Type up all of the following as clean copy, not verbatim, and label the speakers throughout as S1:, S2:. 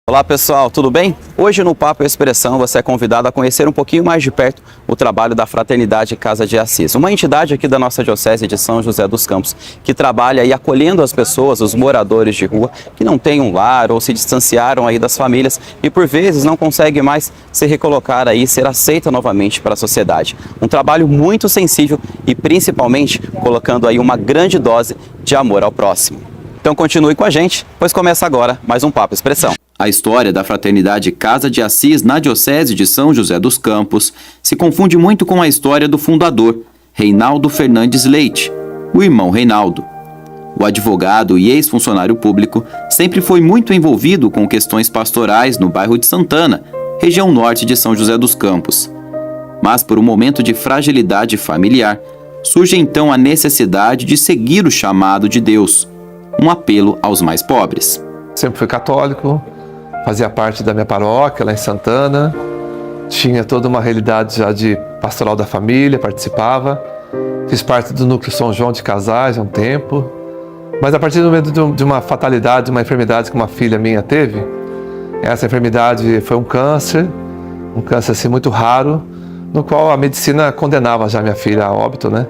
S1: Olá pessoal, tudo bem? Hoje no Papo Expressão você é convidado a conhecer um pouquinho mais de perto o trabalho da Fraternidade Casa de Assis, uma entidade aqui da nossa Diocese de São José dos Campos, que trabalha aí acolhendo as pessoas, os moradores de rua, que não têm um lar ou se distanciaram aí das famílias e por vezes não conseguem mais se recolocar aí, ser aceita novamente para a sociedade. Um trabalho muito sensível e principalmente colocando aí uma grande dose de amor ao próximo. Então continue com a gente, pois começa agora mais um Papo Expressão. A história da Fraternidade Casa de Assis na Diocese de São José dos Campos se confunde muito com a história do fundador, Reinaldo Fernandes Leite, o irmão Reinaldo. O advogado e ex-funcionário público sempre foi muito envolvido com questões pastorais no bairro de Santana, região norte de São José dos Campos. Mas por um momento de fragilidade familiar, surge então a necessidade de seguir o chamado de Deus, um apelo aos mais pobres.
S2: Sempre fui católico, fazia parte da minha paróquia lá em Santana, tinha toda uma realidade já de pastoral da família, participava, fiz parte do núcleo São João de Casais há um tempo, mas a partir do momento de uma fatalidade, de uma enfermidade que uma filha minha teve, essa enfermidade foi um câncer assim muito raro, no qual a medicina condenava já minha filha a óbito, né?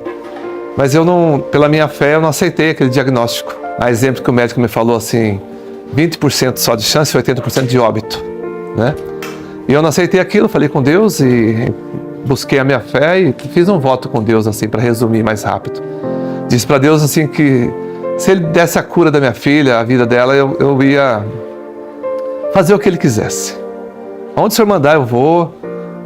S2: Mas eu não, pela minha fé, eu não aceitei aquele diagnóstico. A exemplo que o médico me falou assim, 20% só de chance e 80% de óbito, né? E eu não aceitei aquilo, falei com Deus e busquei a minha fé e fiz um voto com Deus, assim, para resumir mais rápido. Disse para Deus, assim, que se Ele desse a cura da minha filha, a vida dela, eu ia fazer o que Ele quisesse. Onde o Senhor mandar, eu vou.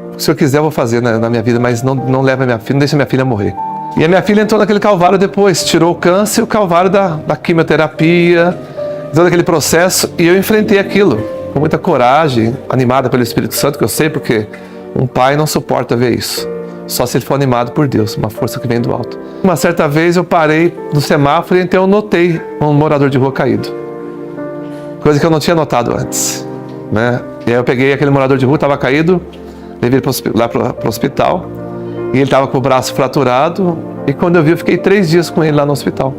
S2: O que o Senhor quiser, eu vou fazer na minha vida, mas não leva a minha filha, não deixa a minha filha morrer. E a minha filha entrou naquele calvário depois, tirou o câncer, o calvário da quimioterapia, todo aquele processo, e eu enfrentei aquilo com muita coragem, animada pelo Espírito Santo, que eu sei porque um pai não suporta ver isso, só se ele for animado por Deus, uma força que vem do alto. Uma certa vez eu parei no semáforo e então eu notei um morador de rua caído, coisa que eu não tinha notado antes, né? E aí eu peguei aquele morador de rua, estava caído, levei ele lá para o hospital, e ele estava com o braço fraturado, e quando eu vi, eu fiquei 3 dias com ele lá no hospital.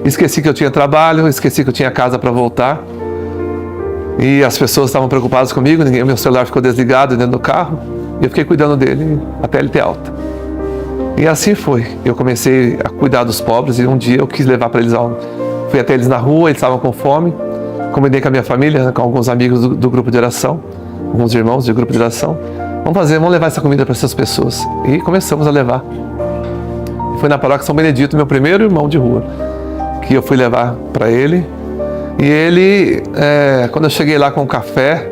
S2: Esqueci que eu tinha trabalho, esqueci que eu tinha casa para voltar. E as pessoas estavam preocupadas comigo, meu celular ficou desligado dentro do carro, e eu fiquei cuidando dele até ele ter alta. E assim foi. Eu comecei a cuidar dos pobres, e um dia eu quis levar para eles, fui até eles na rua, eles estavam com fome, combinei com a minha família, com alguns amigos do grupo de oração, alguns irmãos do grupo de oração. Vamos levar essa comida para essas pessoas. E começamos a levar. Foi na paróquia São Benedito, meu primeiro irmão de rua, que eu fui levar para ele. E ele, quando eu cheguei lá com o café,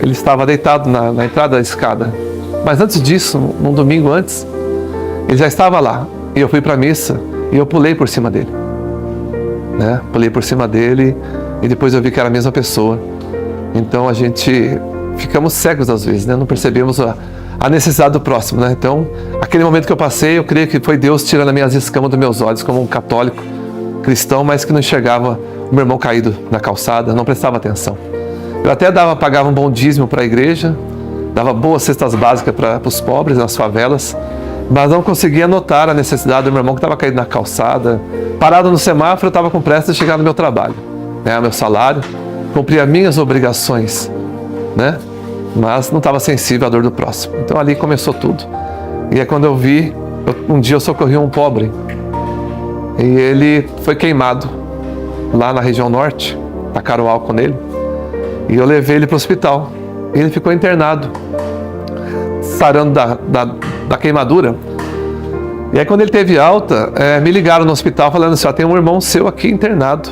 S2: ele estava deitado na entrada da escada. Mas antes disso, num domingo antes, ele já estava lá. E eu fui para a missa e eu pulei por cima dele. Né? Pulei por cima dele e depois eu vi que era a mesma pessoa. Então a gente ficamos cegos às vezes, né? Não percebemos a necessidade do próximo, né? Então, aquele momento que eu passei, eu creio que foi Deus tirando as minhas escamas dos meus olhos, como um católico cristão, mas que não enxergava o meu irmão caído na calçada, não prestava atenção. Eu até pagava um bom dízimo para a igreja, dava boas cestas básicas para os pobres nas favelas, mas não conseguia notar a necessidade do meu irmão que estava caído na calçada. Parado no semáforo, eu estava com pressa de chegar no meu trabalho, né? Meu salário, cumprir as minhas obrigações, né? Mas não estava sensível à dor do próximo. Então ali começou tudo. E é quando eu vi, um dia eu socorri um pobre e ele foi queimado lá na região norte, tacaram álcool nele e eu levei ele para o hospital. E ele ficou internado, sarando da queimadura. E aí quando ele teve alta, me ligaram no hospital falando assim, tem um irmão seu aqui internado.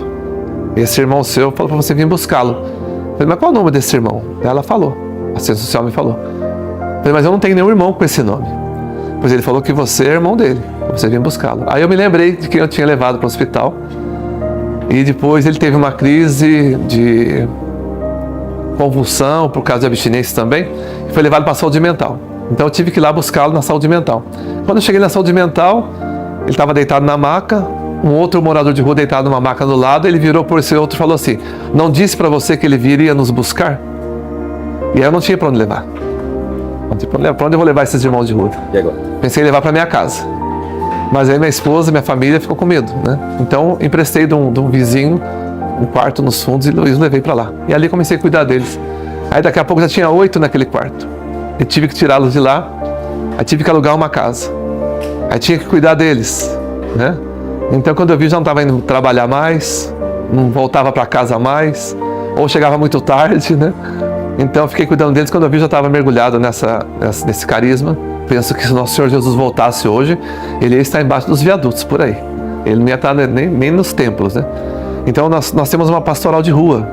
S2: Esse irmão seu falou para você vir buscá-lo. Eu falei, mas qual é o nome desse irmão? Ela falou, a assistente social me falou. Eu falei, mas eu não tenho nenhum irmão com esse nome. Pois ele falou que você é irmão dele, você vir buscá-lo. Aí eu me lembrei de quem eu tinha levado para o hospital. E depois ele teve uma crise de convulsão, por causa de abstinência também, e foi levado para a saúde mental. Então eu tive que ir lá buscá-lo na saúde mental. Quando eu cheguei na saúde mental, ele estava deitado na maca, um outro morador de rua deitado numa maca do lado, ele virou por esse outro e falou assim, não disse para você que ele viria nos buscar? E aí eu não tinha para onde levar. Não tinha para onde eu vou levar esses irmãos de rua?
S1: E agora?
S2: Pensei em levar para minha casa. Mas aí minha esposa, minha família ficou com medo, né? Então emprestei de um vizinho um quarto nos fundos e os levei para lá. E ali comecei a cuidar deles. Aí daqui a pouco já tinha 8 naquele quarto. Eu tive que tirá-los de lá, aí tive que alugar uma casa. Aí tinha que cuidar deles, né? Então quando eu vi já não estava indo trabalhar mais, não voltava para casa mais, ou chegava muito tarde, né? Então eu fiquei cuidando deles, quando eu vi já estava mergulhado nesse carisma. Penso que se o nosso Senhor Jesus voltasse hoje, ele ia estar embaixo dos viadutos por aí. Ele não ia estar nem nos templos, né? Então nós temos uma pastoral de rua,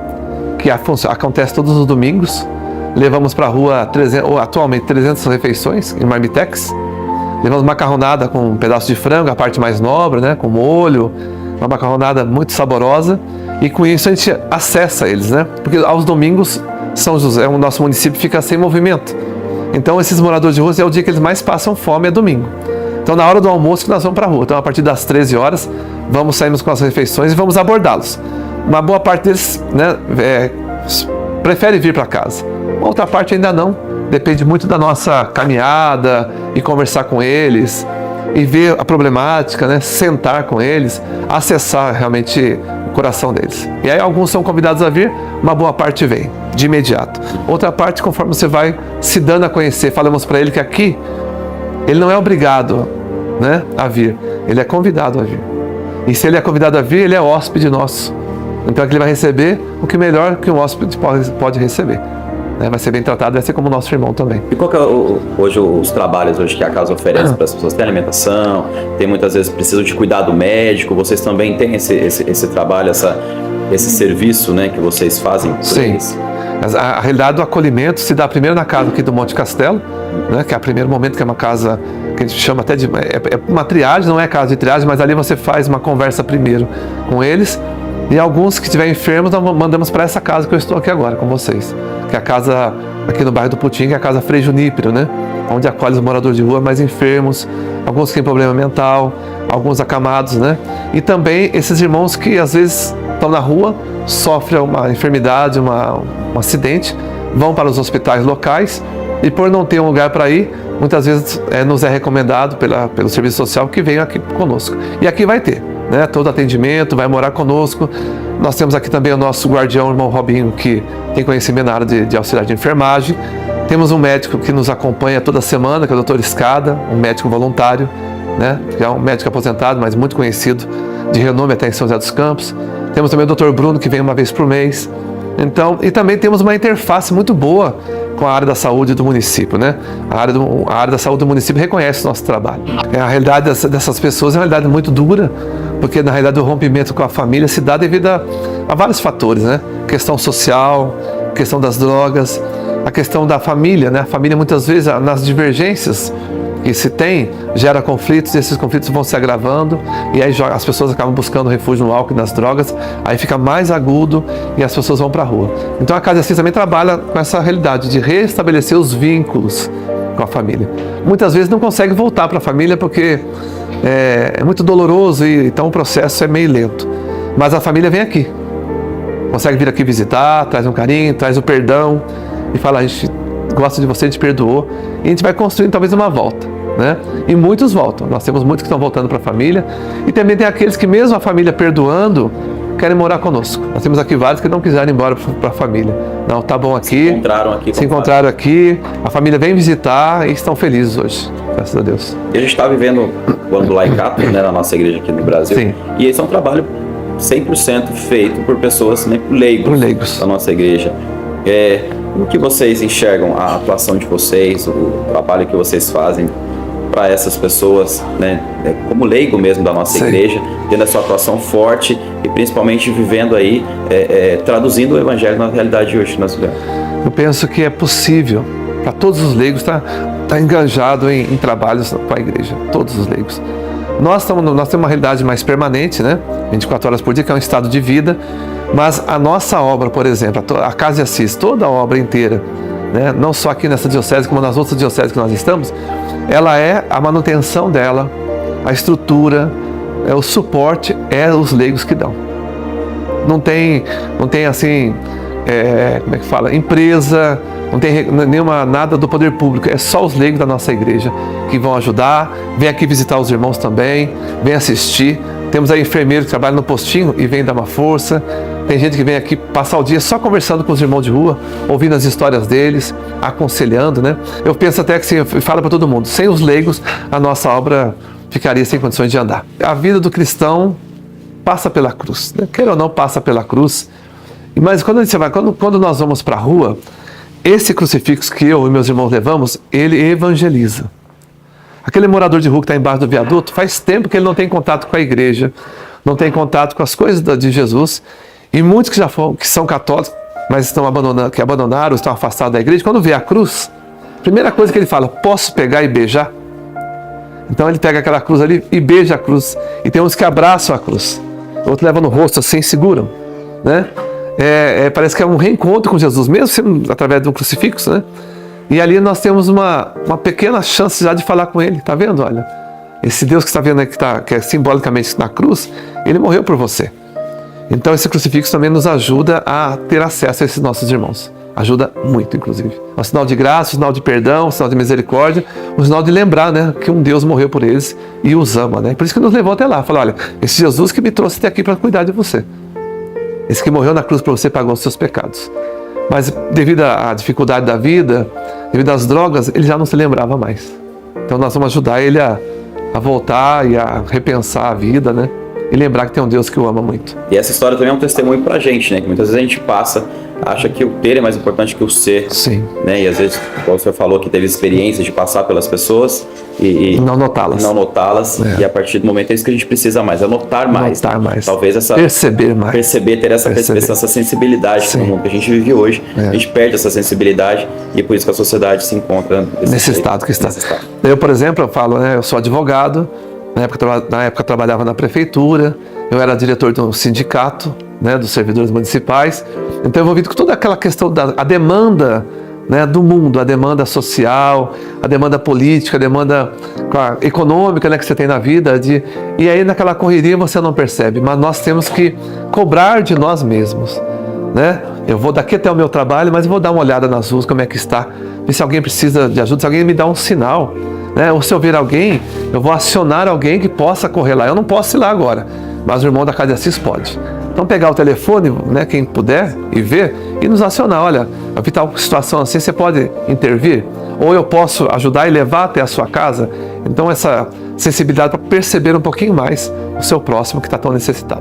S2: que acontece todos os domingos. Levamos para a rua atualmente 300 refeições em marmitex. Levamos macarronada com um pedaço de frango, a parte mais nobre, né? Com molho, uma macarronada muito saborosa. E com isso a gente acessa eles, né? Porque aos domingos, São José, o nosso município, fica sem movimento. Então esses moradores de rua é o dia que eles mais passam fome, é domingo. Então na hora do almoço que nós vamos para a rua. Então a partir das 13 horas, saímos com as refeições e vamos abordá-los. Uma boa parte deles, né, prefere vir para casa. Outra parte ainda não. Depende muito da nossa caminhada e conversar com eles e ver a problemática, né, sentar com eles, acessar realmente o coração deles. E aí alguns são convidados a vir, uma boa parte vem de imediato. Outra parte, conforme você vai se dando a conhecer, falamos para ele que aqui ele não é obrigado, né, a vir, ele é convidado a vir. E se ele é convidado a vir, ele é hóspede nosso. Então aqui ele vai receber o que melhor que um hóspede pode receber. Vai ser bem tratado, vai ser como o nosso irmão também.
S1: E qual que é hoje os trabalhos hoje que a casa oferece para as pessoas? Tem alimentação, tem muitas vezes precisam de cuidado médico, vocês também têm esse trabalho, esse serviço, né, que vocês fazem por
S2: Sim.
S1: eles?
S2: A realidade do acolhimento se dá primeiro na casa aqui do Monte Castelo, né, que é o primeiro momento, que é uma casa que a gente chama até de... É uma triagem, não é casa de triagem, mas ali você faz uma conversa primeiro com eles. E alguns que estiverem enfermos, nós mandamos para essa casa que eu estou aqui agora com vocês. Que é a casa aqui no bairro do Putim, que é a casa Frei Junípero, né? Onde acolhe os moradores de rua mais enfermos, alguns que têm problema mental, alguns acamados, né? E também esses irmãos que às vezes estão na rua, sofrem uma enfermidade, um acidente, vão para os hospitais locais e por não ter um lugar para ir, muitas vezes nos é recomendado pelo serviço social que venham aqui conosco. E aqui vai ter, né, todo atendimento, vai morar conosco. Nós temos aqui também o nosso guardião, o irmão Robinho, que tem conhecimento na área de auxiliar de enfermagem. Temos um médico que nos acompanha toda semana, que é o Dr. Escada, um médico voluntário, né, que é um médico aposentado, mas muito conhecido, de renome até em São José dos Campos. Temos também o Dr. Bruno, que vem uma vez por mês. Então, e também temos uma interface muito boa com a área da saúde do município, né? A área da saúde do município reconhece o nosso trabalho. A realidade dessas pessoas é uma realidade muito dura, porque na realidade o rompimento com a família se dá devido a vários fatores, né? Questão social, questão das drogas, a questão da família, né? A família muitas vezes, nas divergências que se tem, gera conflitos, e esses conflitos vão se agravando, e aí as pessoas acabam buscando refúgio no álcool e nas drogas, aí fica mais agudo e as pessoas vão para a rua. Então a Casa Assis também trabalha com essa realidade de restabelecer os vínculos com a família. Muitas vezes não consegue voltar para a família porque é muito doloroso e então o processo é meio lento. Mas a família vem aqui, consegue vir aqui visitar, traz um carinho, traz o perdão e fala: a gente gosta de você, a gente perdoou, e a gente vai construindo talvez uma volta, né? E muitos voltam, nós temos muitos que estão voltando para a família, e também tem aqueles que mesmo a família perdoando, querem morar conosco. Nós temos aqui vários que não quiseram ir embora para a família. Não, tá bom aqui. Se encontraram aqui, a família vem visitar e estão felizes hoje, graças a Deus.
S1: E a gente está vivendo o ano do laicato, né, na nossa igreja aqui no Brasil.
S2: Sim.
S1: E esse é um trabalho 100% feito por pessoas, né, leigos da nossa igreja. Como que vocês enxergam a atuação de vocês, o trabalho que vocês fazem para essas pessoas, né, como leigo mesmo da nossa igreja, tendo essa atuação forte e principalmente vivendo aí, traduzindo o evangelho na realidade de hoje que nós vivemos?
S2: Eu penso que é possível para todos os leigos estar engajado em trabalhos com a igreja, todos os leigos. Nós temos uma realidade mais permanente, né, 24 horas por dia, que é um estado de vida, mas a nossa obra, por exemplo, a Casa de Assis, toda a obra inteira, né, não só aqui nessa diocese, como nas outras dioceses que nós estamos, ela é a manutenção dela, a estrutura, o suporte, os leigos que dão. Não tem assim, como é que fala, empresa, não tem nada do poder público, é só os leigos da nossa igreja que vão ajudar, vem aqui visitar os irmãos também, vem assistir. Temos aí enfermeiro que trabalha no postinho e vem dar uma força. Tem gente que vem aqui passar o dia só conversando com os irmãos de rua, ouvindo as histórias deles, aconselhando, né? Eu penso até que, assim, eu falo para todo mundo, sem os leigos, a nossa obra ficaria sem condições de andar. A vida do cristão passa pela cruz, né? Queira ou não, passa pela cruz. Mas quando nós vamos para a rua, esse crucifixo que eu e meus irmãos levamos, ele evangeliza. Aquele morador de rua que está embaixo do viaduto, faz tempo que ele não tem contato com a igreja, não tem contato com as coisas de Jesus. E muitos que são católicos, mas que abandonaram, estão afastados da igreja, quando vê a cruz, a primeira coisa que ele fala, posso pegar e beijar? Então ele pega aquela cruz ali e beija a cruz. E tem uns que abraçam a cruz, outros levam no rosto assim, seguram, né? Parece que é um reencontro com Jesus, mesmo sendo através de um crucifixo, né? E ali nós temos uma pequena chance já de falar com ele, tá vendo? Olha, esse Deus que está vendo aí, que é simbolicamente na cruz, ele morreu por você. Então esse crucifixo também nos ajuda a ter acesso a esses nossos irmãos. Ajuda muito, inclusive. É um sinal de graça, um sinal de perdão, um sinal de misericórdia, um sinal de lembrar, né, que um Deus morreu por eles e os ama, né? Por isso que nos levou até lá. Fala, olha, esse Jesus que me trouxe até aqui para cuidar de você. Esse que morreu na cruz para você pagou os seus pecados. Mas devido à dificuldade da vida, devido às drogas, ele já não se lembrava mais. Então nós vamos ajudar ele a voltar e a repensar a vida, né? E lembrar que tem um Deus que o ama muito.
S1: E essa história também é um testemunho pra gente, né? Que muitas vezes a gente acha que o ter é mais importante que o ser.
S2: Sim.
S1: Né? E às vezes, como o senhor falou, que teve experiência de passar pelas pessoas e
S2: não notá-las.
S1: E a partir do momento é isso que a gente precisa mais, é notar mais.
S2: Notar mais.
S1: Talvez
S2: perceber mais.
S1: Ter essa sensibilidade no mundo que a gente vive hoje. A gente perde essa sensibilidade e é por isso que a sociedade se encontra
S2: nesse estado que está. Eu, por exemplo, eu falo, né? Eu sou advogado. Na época eu trabalhava na prefeitura, eu era diretor de um sindicato, né, dos servidores municipais, então envolvido com toda aquela questão da demanda, né, do mundo, a demanda social, a demanda política, a demanda econômica, né, que você tem na vida, e aí naquela correria você não percebe, mas nós temos que cobrar de nós mesmos, né? Eu vou daqui até o meu trabalho, mas eu vou dar uma olhada nas ruas, como é que está, ver se alguém precisa de ajuda, se alguém me dá um sinal, né? Ou se eu ver alguém, eu vou acionar alguém que possa correr lá. Eu não posso ir lá agora, mas o irmão da Casa de Assis pode. Então pegar o telefone, né, quem puder, e ver, e nos acionar. Olha, eu vi tal situação assim, você pode intervir? Ou eu posso ajudar e levar até a sua casa? Então essa sensibilidade para perceber um pouquinho mais o seu próximo que está tão necessitado.